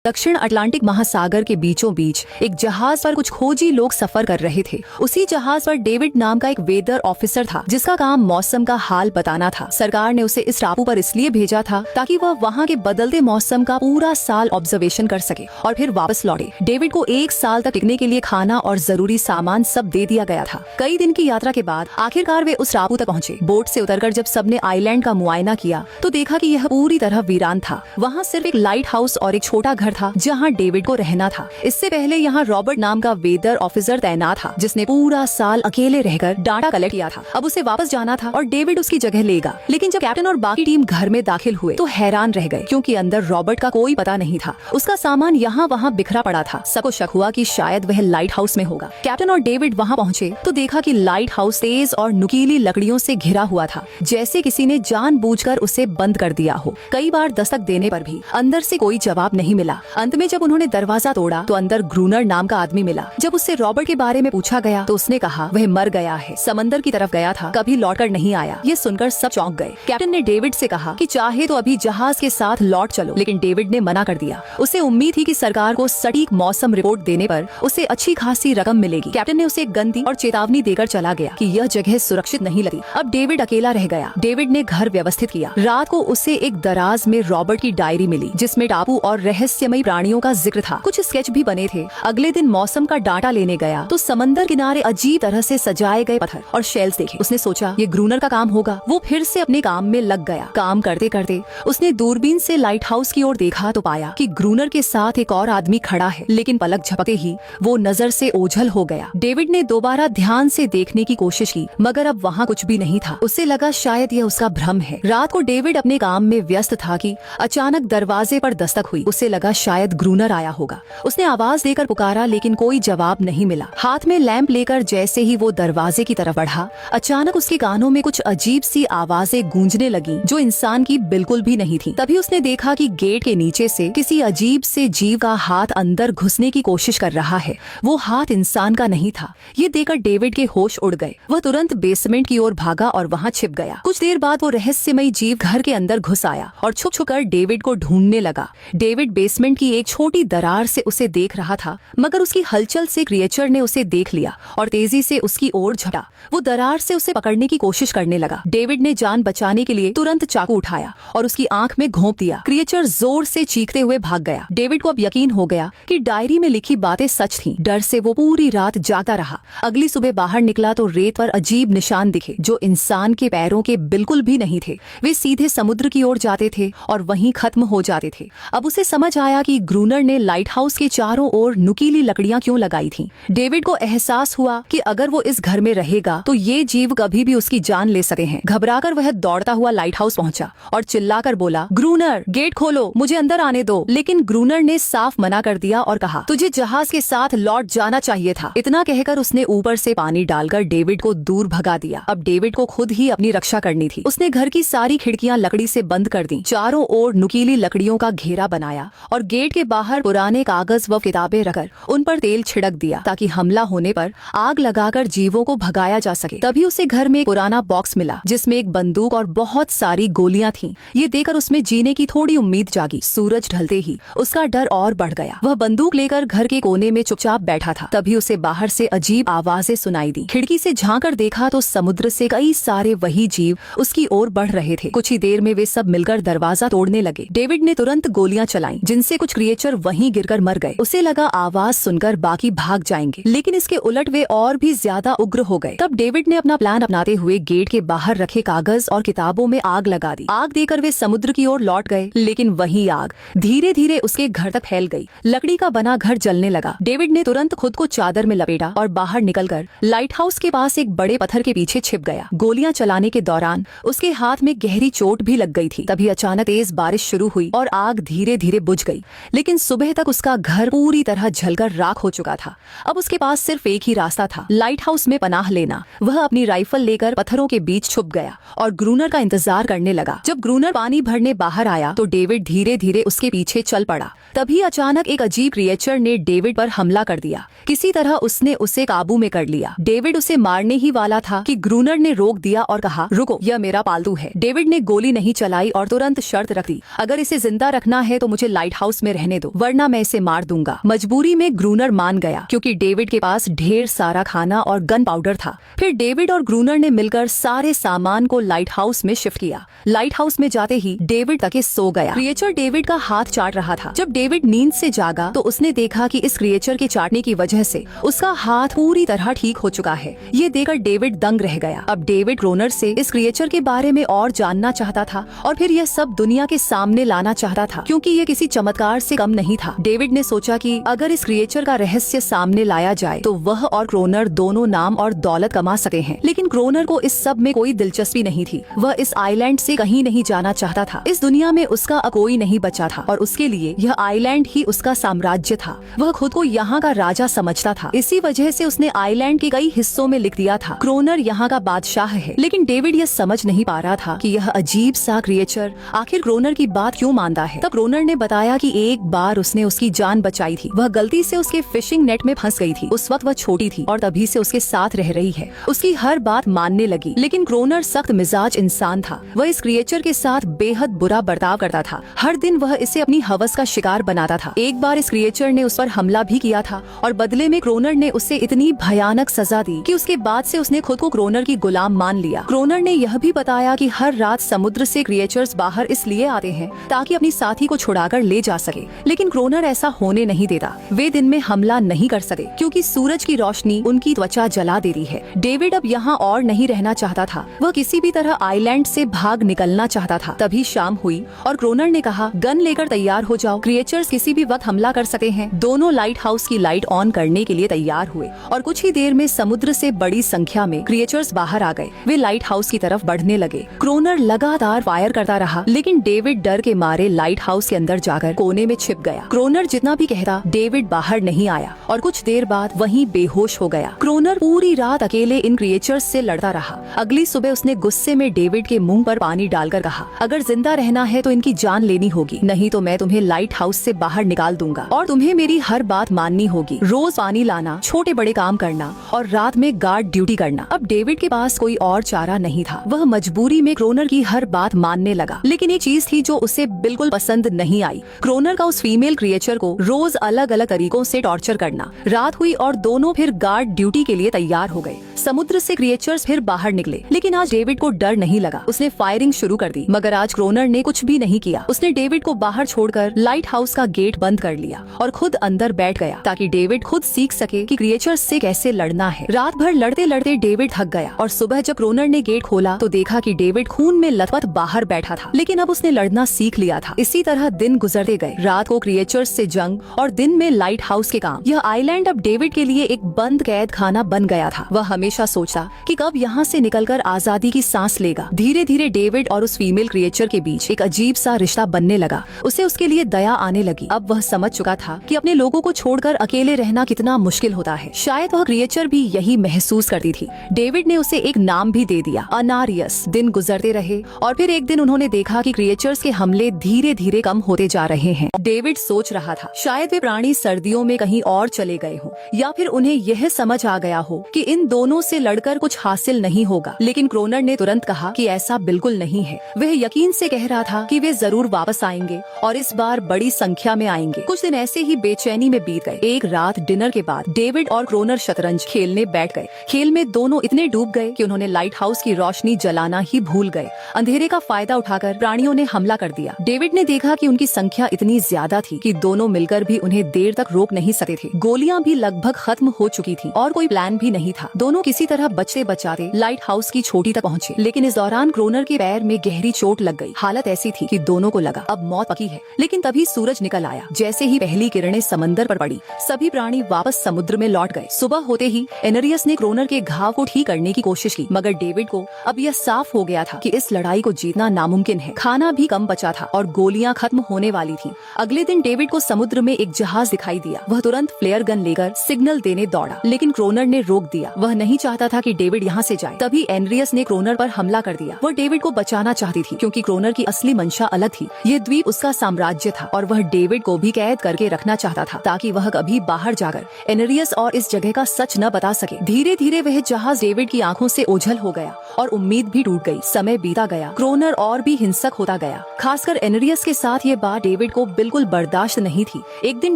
दक्षिण अटलांटिक महासागर के बीचों बीच एक जहाज पर कुछ खोजी लोग सफर कर रहे थे। उसी जहाज पर डेविड नाम का एक वेदर ऑफिसर था जिसका काम मौसम का हाल बताना था। सरकार ने उसे इस टापू पर इसलिए भेजा था ताकि वह वहाँ के बदलते मौसम का पूरा साल ऑब्जर्वेशन कर सके और फिर वापस लौटे। डेविड को 1 साल तक टिकने के लिए खाना और जरूरी सामान सब दे दिया गया था। कई दिन की यात्रा के बाद आखिरकार वे उस टापू तक पहुँचे। बोट से उतरकर जब सबने आइलैंड का मुआयना किया तो देखा कि यह पूरी तरह वीरान था। वहाँ सिर्फ एक लाइट हाउस और एक छोटा घर था जहाँ डेविड को रहना था। इससे पहले यहाँ रॉबर्ट नाम का वेदर ऑफिसर तैनात था जिसने पूरा साल अकेले रहकर डाटा कलेक्ट किया था। अब उसे वापस जाना था और डेविड उसकी जगह लेगा। लेकिन जब कैप्टन और बाकी टीम घर में दाखिल हुए तो हैरान रह गए क्योंकि अंदर रॉबर्ट का कोई पता नहीं था। उसका सामान यहाँ वहाँ बिखरा पड़ा था। सबको शक हुआ कि शायद वह लाइट हाउस में होगा। कैप्टन और डेविड वहाँ पहुँचे तो देखा कि लाइट हाउस तेज और नुकीली लकड़ियों से घिरा हुआ था, जैसे किसी ने जानबूझकर उसे बंद कर दिया हो। कई बार दस्तक देने पर भी अंदर से कोई जवाब नहीं मिला। अंत में जब उन्होंने दरवाजा तोड़ा तो अंदर ग्रूनर नाम का आदमी मिला। जब उससे रॉबर्ट के बारे में पूछा गया तो उसने कहा वह मर गया है, समंदर की तरफ गया था, कभी लौटकर नहीं आया। ये सुनकर सब चौंक गए। कैप्टन ने डेविड से कहा कि चाहे तो अभी जहाज के साथ लौट चलो, लेकिन डेविड ने मना कर दिया। उसे उम्मीद थी कि सरकार को सटीक मौसम रिपोर्ट देने पर उसे अच्छी खासी रकम मिलेगी। कैप्टन ने उसे एक गन दी और चेतावनी देकर चला गया कि यह जगह सुरक्षित नहीं लगी। अब डेविड अकेला रह गया। डेविड ने घर व्यवस्थित किया। रात को उसे एक दराज में रॉबर्ट की डायरी मिली जिसमें टापू और रहस्यमयी प्राणियों का जिक्र था। कुछ स्केच भी बने थे। अगले दिन मौसम का डाटा लेने गया तो समंदर किनारे अजीब तरह से सजाए गए पत्थर और शेल्स देखे। उसने सोचा ये ग्रूनर का काम होगा। वो फिर से अपने काम में लग गया। काम करते करते उसने दूरबीन से लाइट हाउस की ओर देखा तो पाया कि ग्रूनर के साथ एक और आदमी खड़ा है, लेकिन पलक झपकते ही वो नजर से ओझल हो गया। डेविड ने दोबारा ध्यान से देखने की कोशिश की मगर अब वहाँ कुछ भी नहीं था। उसे लगा शायद यह उसका भ्रम है। रात को डेविड अपने काम में व्यस्त था कि अचानक दरवाजे पर दस्तक हुई। उसे लगा शायद ग्रूनर आया होगा। उसने आवाज देकर पुकारा लेकिन कोई जवाब नहीं मिला। हाथ में लैंप लेकर जैसे ही वो दरवाजे की तरफ बढ़ा, अचानक उसके कानों में कुछ अजीब सी आवाजें गूंजने लगी जो इंसान की बिल्कुल भी नहीं थी। तभी उसने देखा कि गेट के नीचे से किसी अजीब से जीव का हाथ अंदर घुसने की कोशिश कर रहा है। वो हाथ इंसान का नहीं था। ये देखकर डेविड के होश उड़ गए। वह तुरंत बेसमेंट की ओर भागा और वहाँ छिप गया। कुछ देर बाद वो रहस्यमयी जीव घर के अंदर घुस आया और छुप छुप कर डेविड को ढूंढने लगा। डेविड बेसमेंट की एक छोटी दरार से उसे देख रहा था मगर उसकी हलचल से क्रिएचर ने उसे देख लिया और तेजी से उसकी ओर झपटा। वो दरार से उसे पकड़ने की कोशिश करने लगा। डेविड ने जान बचाने के लिए तुरंत चाकू उठाया और उसकी आंख में घोंप दिया। क्रिएचर जोर से चीखते हुए भाग गया। डेविड को अब यकीन हो गया कि डायरी में लिखी बातें सच थीं। डर से वो पूरी रात जागा रहा। अगली सुबह बाहर निकला तो रेत पर अजीब निशान दिखे जो इंसान के पैरों के बिल्कुल भी नहीं थे। वे सीधे समुद्र की ओर जाते थे और वहीं खत्म हो जाते थे। अब उसे समझ आया कि ग्रूनर ने लाइट हाउस के चारों ओर नुकीली लकड़ियां क्यों लगाई थीं। डेविड को एहसास हुआ कि अगर वो इस घर में रहेगा तो ये जीव कभी भी उसकी जान ले सकते हैं। घबराकर वह दौड़ता हुआ लाइट हाउस पहुंचा और चिल्लाकर बोला, ग्रूनर गेट खोलो, मुझे अंदर आने दो। लेकिन ग्रूनर ने साफ मना कर दिया और कहा, तुझे जहाज के साथ लौट जाना चाहिए था। इतना कहकर उसने ऊपर से पानी डालकर डेविड को दूर भगा दिया। अब डेविड को खुद ही अपनी रक्षा करनी थी। उसने घर की सारी खिड़कियां लकड़ी से बंद कर दी, चारों ओर नुकीली लकड़ियों का घेरा बनाया और गेट के बाहर पुराने कागज व किताबें रखकर उन पर तेल छिड़क दिया ताकि हमला होने पर आग लगाकर जीवों को भगाया जा सके। तभी उसे घर में एक पुराना बॉक्स मिला जिसमें एक बंदूक और बहुत सारी गोलियां थीं। ये देखकर उसमें जीने की थोड़ी उम्मीद जागी। सूरज ढलते ही उसका डर और बढ़ गया। वह बंदूक लेकर घर के कोने में चुपचाप बैठा था। तभी उसे बाहर से अजीब आवाजें सुनाई दी। खिड़की से झांककर देखा तो समुद्र से कई सारे वही जीव उसकी ओर बढ़ रहे थे। कुछ ही देर में वे सब मिलकर दरवाजा तोड़ने लगे। डेविड ने तुरंत गोलियां चलाईं, जिनसे कुछ क्रिएचर वहीं गिरकर मर गए। उसे लगा आवाज सुनकर बाकी भाग जाएंगे, लेकिन इसके उलट वे और भी ज्यादा उग्र हो गए। तब डेविड ने अपना प्लान अपनाते हुए गेट के बाहर रखे कागज और किताबों में आग लगा दी। आग देकर वे समुद्र की ओर लौट गए, लेकिन वही आग धीरे धीरे उसके घर तक फैल गई। लकड़ी का बना घर जलने लगा। डेविड ने तुरंत खुद को चादर में लपेटा और बाहर निकलकर लाइट हाउस के पास एक बड़े पत्थर के पीछे छिप गया। गोलियां चलाने के दौरान उसके हाथ में गहरी चोट भी लग गई थी। तभी अचानक तेज बारिश शुरू हुई और आग धीरे धीरे बुझ गई, लेकिन सुबह तक उसका घर पूरी तरह जलकर राख हो चुका था। अब उसके पास सिर्फ एक ही रास्ता था, लाइट हाउस में पनाह लेना। वह अपनी राइफल लेकर पत्थरों के बीच छुप गया और ग्रूनर का इंतजार करने लगा। जब ग्रूनर पानी भरने बाहर आया तो डेविड धीरे धीरे उसके पीछे चल पड़ा। तभी अचानक एक अजीब क्रिएचर ने डेविड पर हमला कर दिया। किसी तरह उसने उसे काबू में कर लिया। डेविड उसे मारने ही वाला था कि ग्रूनर ने रोक दिया और कहा, रुको, यह मेरा पालतू है। डेविड ने गोली नहीं चलाई और तुरंत शर्त रख दी, अगर इसे जिंदा रखना है तो मुझे लाइट हाउस हाउस में रहने दो वरना मैं इसे मार दूंगा। मजबूरी में ग्रूनर मान गया क्योंकि डेविड के पास ढेर सारा खाना और गन पाउडर था। फिर डेविड और ग्रूनर ने मिलकर सारे सामान को लाइट हाउस में शिफ्ट किया। लाइट हाउस में जाते ही डेविड तके सो गया। क्रिएचर डेविड का हाथ चाट रहा था। जब डेविड नींद से जागा तो उसने देखा कि इस क्रिएचर के चाटने की वजह से उसका हाथ पूरी तरह ठीक हो चुका है। ये देखकर डेविड दंग रह गया। अब डेविड ग्रूनर से इस क्रिएचर के बारे में और जानना चाहता था और फिर यह सब दुनिया के सामने लाना चाहता था क्योंकि ये किसी चमत्कार से कम नहीं था। डेविड ने सोचा कि अगर इस क्रिएचर का रहस्य सामने लाया जाए तो वह और क्रोनर दोनों नाम और दौलत कमा सके हैं। लेकिन क्रोनर को इस सब में कोई दिलचस्पी नहीं थी। वह इस आइलैंड से कहीं नहीं जाना चाहता था। इस दुनिया में उसका कोई नहीं बचा था और उसके लिए यह आइलैंड ही उसका साम्राज्य था। वह खुद को यहाँ का राजा समझता था। इसी वजह से उसने आइलैंड के कई हिस्सों में लिख दिया था क्रोनर यहाँ का बादशाह है। लेकिन डेविड यह समझ नहीं पा रहा था कि यह अजीब सा क्रिएचर आखिर क्रोनर की बात क्यों मानता है। तब क्रोनर ने बताया कि एक बार उसने उसकी जान बचाई थी। वह गलती से उसके फिशिंग नेट में फंस गई थी। उस वक्त वह छोटी थी और तभी से उसके साथ रह रही है। उसकी हर बात मानने लगी। लेकिन क्रोनर सख्त मिजाज इंसान था। वह इस क्रिएचर के साथ बेहद बुरा बर्ताव करता था। हर दिन वह इसे अपनी हवस का शिकार बनाता था। एक बार इस क्रिएचर ने उस पर हमला भी किया था और बदले में क्रोनर ने उसे इतनी भयानक सजा दी कि उसके बाद से उसने खुद को क्रोनर की गुलाम मान लिया। क्रोनर ने यह भी बताया कि हर रात समुद्र से क्रिएचर्स बाहर इसलिए आते हैं ताकि अपनी साथी को छुड़ाकर ले जा सके। लेकिन क्रोनर ऐसा होने नहीं देता। वे दिन में हमला नहीं कर सके क्योंकि सूरज की रोशनी उनकी त्वचा जला देती है। डेविड अब यहाँ और नहीं रहना चाहता था। वह किसी भी तरह आइलैंड से भाग निकलना चाहता था। तभी शाम हुई और क्रोनर ने कहा, गन लेकर तैयार हो जाओ, क्रिएचर्स किसी भी वक्त हमला कर सकते हैं। दोनों लाइट हाउस की लाइट ऑन करने के लिए तैयार हुए और कुछ ही देर में समुद्र से बड़ी संख्या में क्रिएचर्स बाहर आ गए। वे लाइट हाउस की तरफ बढ़ने लगे। क्रोनर लगातार फायर करता रहा लेकिन डेविड डर के मारे लाइट हाउस के अंदर जाकर कोने में छिप गया। क्रोनर जितना भी कहता डेविड बाहर नहीं आया और कुछ देर बाद वहीं बेहोश हो गया। क्रोनर पूरी रात अकेले इन क्रिएचर्स से लड़ता रहा। अगली सुबह उसने गुस्से में डेविड के मुंह पर पानी डालकर कहा, अगर जिंदा रहना है तो इनकी जान लेनी होगी, नहीं तो मैं तुम्हें लाइट हाउस से बाहर निकाल दूंगा और तुम्हें मेरी हर बात माननी होगी। रोज पानी लाना, छोटे बड़े काम करना और रात में गार्ड ड्यूटी करना। अब डेविड के पास कोई और चारा नहीं था। वह मजबूरी में क्रोनर की हर बात मानने लगा। लेकिन एक चीज थी जो उसे बिल्कुल पसंद नहीं आई, क्रोनर का उस फीमेल क्रिएचर को रोज अलग अलग तरीकों से टॉर्चर करना। रात हुई और दोनों फिर गार्ड ड्यूटी के लिए तैयार हो गए। समुद्र से क्रिएचर्स फिर बाहर निकले लेकिन आज डेविड को डर नहीं लगा। उसने फायरिंग शुरू कर दी मगर आज क्रोनर ने कुछ भी नहीं किया। उसने डेविड को बाहर छोड़कर लाइट हाउस का गेट बंद कर लिया और खुद अंदर बैठ गया ताकि डेविड खुद सीख सके कि क्रिएचर्स से कैसे लड़ना है। रात भर लड़ते लड़ते डेविड थक गया और सुबह जब क्रोनर ने गेट खोला तो देखा कि डेविड खून में लथपथ बाहर बैठा था। लेकिन अब उसने लड़ना सीख लिया था। इसी तरह दिन गुजरते गए। रात को क्रिएचर्स से जंग और दिन में लाइट हाउस के काम। यह आइलैंड अब डेविड के लिए एक बंद कैद खाना बन गया था। वह हमेशा सोचता कि कब यहाँ से निकलकर आजादी की सांस लेगा। धीरे धीरे डेविड और उस फीमेल क्रिएचर के बीच एक अजीब सा रिश्ता बनने लगा। उसे उसके लिए दया आने लगी। अब वह समझ चुका था कि अपने लोगों को छोड़कर अकेले रहना कितना मुश्किल होता है। शायद वह क्रिएचर भी यही महसूस करती थी। डेविड ने उसे एक नाम भी दे दिया, अनारियस। दिन गुजरते रहे और फिर एक दिन उन्होंने देखा कि क्रिएचर्स के हमले धीरे धीरे कम होते जा रहे हैं। डेविड सोच रहा था शायद वे प्राणी सर्दियों में कहीं और चले गए हों या फिर उन्हें यह समझ आ गया हो कि इन दोनों से लड़कर कुछ हासिल नहीं होगा। लेकिन क्रोनर ने तुरंत कहा कि ऐसा बिल्कुल नहीं है। वह यकीन से कह रहा था कि वे जरूर वापस आएंगे और इस बार बड़ी संख्या में आएंगे। कुछ दिन ऐसे ही बेचैनी में बीत गए। एक रात डिनर के बाद डेविड और क्रोनर शतरंज खेलने बैठ गए। खेल में दोनों इतने डूब गए कि उन्होंने लाइट हाउस की रोशनी जलाना ही भूल गए। अंधेरे का फायदा उठाकर प्राणियों ने हमला कर दिया। डेविड ने देखा कि उनकी संख्या इतनी ज्यादा थी कि दोनों मिलकर भी उन्हें देर तक रोक नहीं सकते थे। गोलियां भी लगभग खत्म हो चुकी थी और कोई प्लान भी नहीं था। दोनों किसी तरह बचते बचाते लाइट हाउस की छोटी तक पहुंचे। लेकिन इस दौरान क्रोनर के पैर में गहरी चोट लग गई। हालत ऐसी थी कि दोनों को लगा अब मौत पक्की है। लेकिन तभी सूरज निकल आया। जैसे ही पहली किरणें समंदर पर पड़ी सभी प्राणी वापस समुद्र में लौट गए। सुबह होते ही एनरियस ने क्रोनर के घाव को ठीक करने की कोशिश की मगर डेविड को अब यह साफ हो गया था कि इस लड़ाई को जीतना नामुमकिन है। खाना भी कम बचा था और गोलियां खत्म होने वाली थी। अगले दिन डेविड को समुद्र में एक जहाज दिखाई दिया। वह तुरंत फ्लेयर गन लेकर सिग्नल देने दौड़ा लेकिन क्रोनर ने रोक दिया। वह नहीं नहीं चाहता था कि डेविड यहाँ से जाए। तभी एनरियस ने क्रोनर पर हमला कर दिया। वह डेविड को बचाना चाहती थी क्योंकि क्रोनर की असली मंशा अलग थी। ये द्वीप उसका साम्राज्य था और वह डेविड को भी कैद करके रखना चाहता था ताकि वह कभी बाहर जाकर एनरियस और इस जगह का सच न बता सके। धीरे धीरे वह जहाज डेविड की आंखों से ओझल हो गया और उम्मीद भी टूट गई। समय बीता गया, क्रोनर और भी हिंसक होता गया। खासकर एनरियस के साथ ये बात डेविड को बिल्कुल बर्दाश्त नहीं थी। एक दिन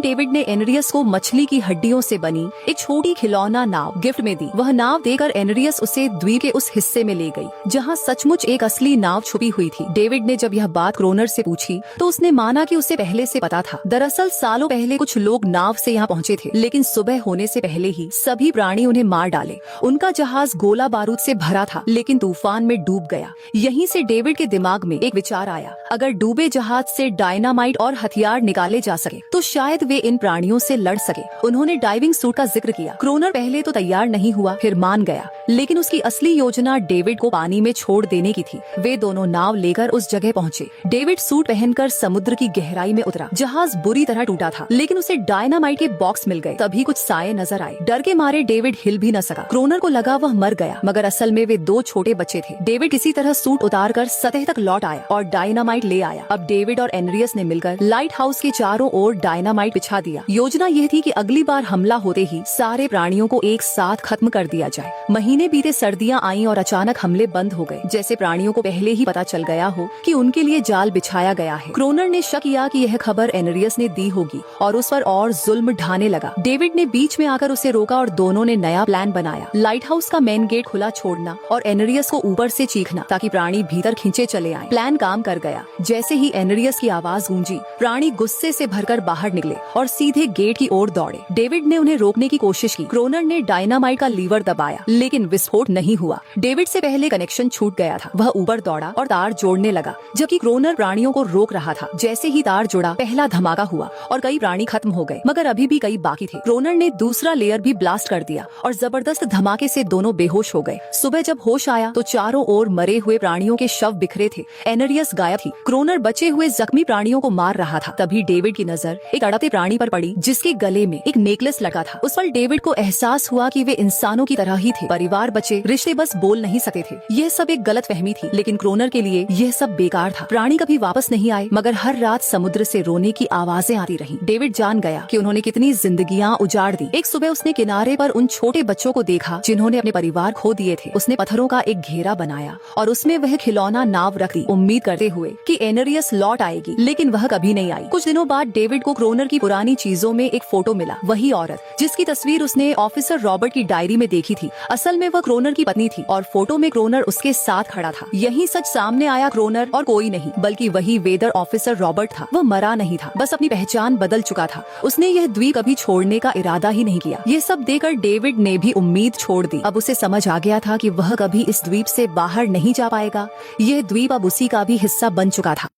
डेविड ने एनरियस को मछली की हड्डियों से बनी एक छोटी खिलौना नाव गिफ्ट में दी। वह नाव देकर एनरियस उसे द्वीप के उस हिस्से में ले गई जहाँ सचमुच एक असली नाव छुपी हुई थी। डेविड ने जब यह बात क्रोनर से पूछी तो उसने माना कि उसे पहले से पता था। दरअसल सालों पहले कुछ लोग नाव से यहाँ पहुँचे थे, लेकिन सुबह होने से पहले ही सभी प्राणी उन्हें मार डाले। उनका जहाज गोला बारूद से भरा था लेकिन तूफान में डूब गया। यहीं से डेविड के दिमाग में एक विचार आया, अगर डूबे जहाज से डायनामाइट और हथियार निकाले जा सके तो शायद वे इन प्राणियों से लड़ सके। उन्होंने डाइविंग सूट का जिक्र किया। क्रोनर पहले तो तैयार नहीं हुआ, फिर मान गया, लेकिन उसकी असली योजना डेविड को पानी में छोड़ देने की थी। वे दोनों नाव लेकर उस जगह पहुँचे। डेविड सूट पहनकर समुद्र की गहराई में उतरा। जहाज बुरी तरह टूटा था लेकिन उसे डायनामाइट के बॉक्स मिल गए। तभी कुछ साए नजर आए। डर के मारे डेविड हिल भी न सका। क्रोनर को लगा वह मर गया, मगर असल में वे दो छोटे बच्चे थे। डेविड किसी तरह सूट उतारकर सतह तक लौट आया और डायनामाइट ले आया। अब डेविड और एनरियस ने मिलकर लाइट हाउस के चारों ओर डायनामाइट बिछा दिया। योजना यह थी कि अगली बार हमला होते ही सारे प्राणियों को एक साथ खत्म कर दिया जाए। महीने बीते, सर्दियां आईं और अचानक हमले बंद हो गए, जैसे प्राणियों को पहले ही पता चल गया हो कि उनके लिए जाल बिछाया गया है। क्रोनर ने शक किया कि यह खबर एनरियस ने दी होगी और उस पर और जुल्म ढाने लगा। डेविड ने बीच में आकर उसे रोका और दोनों ने नया प्लान बनाया, लाइट हाउस का मेन गेट खुला छोड़ना और एनरियस को ऊपर से चीखना ताकि प्राणी भीतर खींचे चले आए। प्लान काम कर गया। जैसे ही एनरियस की आवाज गूंजी, प्राणी गुस्से से भरकर बाहर निकले और सीधे गेट की ओर दौड़े। डेविड ने उन्हें रोकने की कोशिश की। क्रोनर ने डायनामाइट का लीवर दबाया लेकिन विस्फोट नहीं हुआ। डेविड से पहले कनेक्शन छूट गया था। वह ऊपर दौड़ा और तार जोड़ने लगा, जबकि क्रोनर प्राणियों को रोक रहा था। जैसे ही तार जुड़ा, पहला धमाका हुआ और कई प्राणी खत्म हो गए, मगर अभी भी कई बाकी थे। क्रोनर ने दूसरा लेयर भी ब्लास्ट कर दिया और जबरदस्त धमाके से दोनों बेहोश हो गए। सुबह जब होश आया तो चारों ओर मरे हुए प्राणियों के शव बिखरे थे। एनरियस गायब थी। क्रोनर बचे हुए जख्मी प्राणियों को मार रहा था। तभी डेविड की नजर एक तड़पते प्राणी पर पड़ी जिसके गले में एक नेकलेस लगा था। उस पर डेविड को एहसास हुआ कि वे इंसानों की तरह ही थे। परिवार बचे, रिश्ते बस बोल नहीं सकते थे। यह सब एक गलत फहमी थी, लेकिन क्रोनर के लिए यह सब बेकार था। प्राणी कभी वापस नहीं आए, मगर हर रात समुद्र से रोने की आवाजें आती रहीं। डेविड जान गया कि उन्होंने कितनी जिंदगियां उजाड़ दी। एक सुबह उसने किनारे पर उन छोटे बच्चों को देखा जिन्होंने अपने परिवार खो दिए थे। उसने पत्थरों का एक घेरा बनाया और उसमें वह खिलौना नाव रख दी, उम्मीद करते हुए कि एनरियस लौट आएगी, लेकिन वह कभी नहीं आई। कुछ दिनों बाद डेविड को क्रोनर की पुरानी चीजों में एक फोटो मिला। वही औरत जिसकी तस्वीर उसने ऑफिसर रॉबर्ट की डायरी में देखी थी। असल में वह क्रोनर की पत्नी थी और फोटो में क्रोनर उसके साथ खड़ा था। यही सच सामने आया। क्रोनर और कोई नहीं बल्कि वही वेदर ऑफिसर रॉबर्ट था। वह मरा नहीं था, बस अपनी पहचान बदल चुका था। उसने यह द्वीप कभी छोड़ने का इरादा ही नहीं किया। ये सब देखकर डेविड ने भी उम्मीद छोड़ दी। अब उसे समझ आ गया था कि वह कभी इस द्वीप से बाहर नहीं जा पाएगा। यह द्वीप अब उसी का भी हिस्सा बन चुका था।